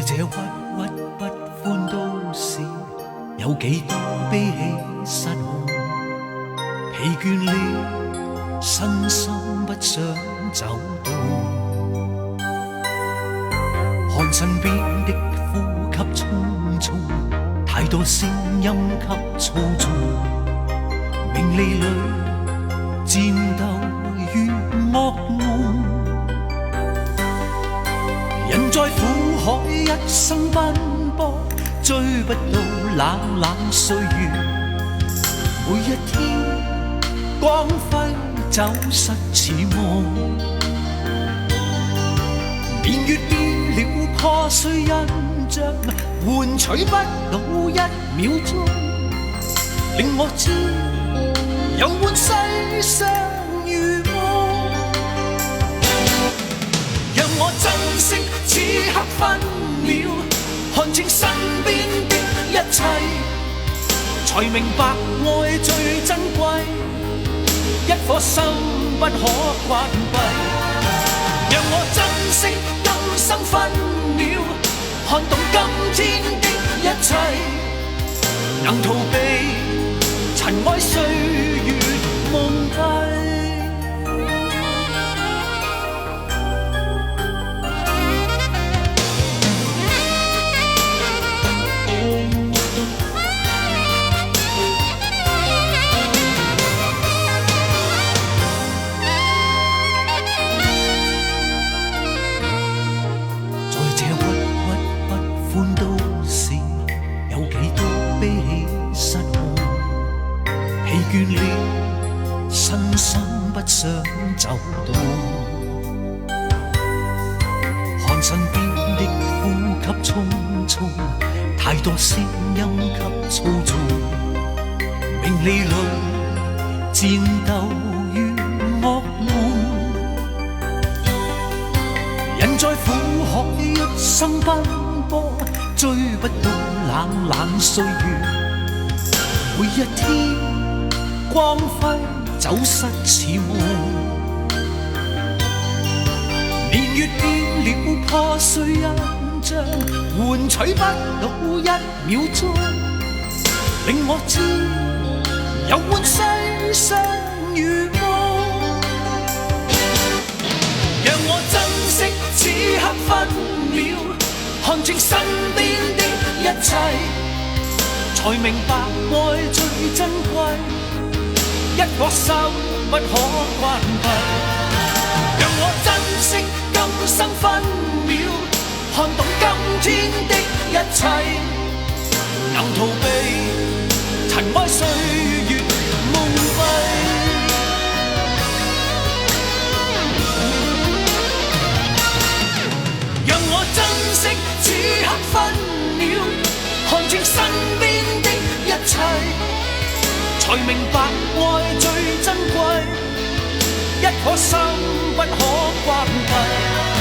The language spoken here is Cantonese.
這鬱鬱不歡都市，有幾多悲喜失控，疲倦了，身心不想走動。看身邊的呼吸匆匆，太多聲音給操縱，名利裏戰鬥與噩夢。人在苦海一生奔波，追不到冷冷歲月。每一天光輝走失似夢，年月變了破碎印象，換取不到一秒鐘，令我知有歡世上如夢。讓我珍惜此刻分秒，看清身邊的一切，才明白愛最珍貴，一顆心不可關閉。讓我珍惜今生分秒，看懂今天的一切，能逃避塵埃歲月夢囈。倦了，身心不想走動，看身邊的呼吸匆匆，太多聲音給操縱，名利裏戰鬥與噩夢。人在苦海一生奔波，追不到冷冷歲月，每一天光輝走失似夢，年月變了破碎印象，換取不到一秒鐘，令我知有歡世上如夢。讓我珍惜此刻分秒，看清身邊的一切，才明白愛最珍貴，一顆心不可關閉。讓我珍惜今生分秒，看懂今天的一切，能逃避塵埃歲月夢囈。讓我珍惜此刻分秒，看清身邊的一切，才明白愛最珍貴，一顆心不可關閉。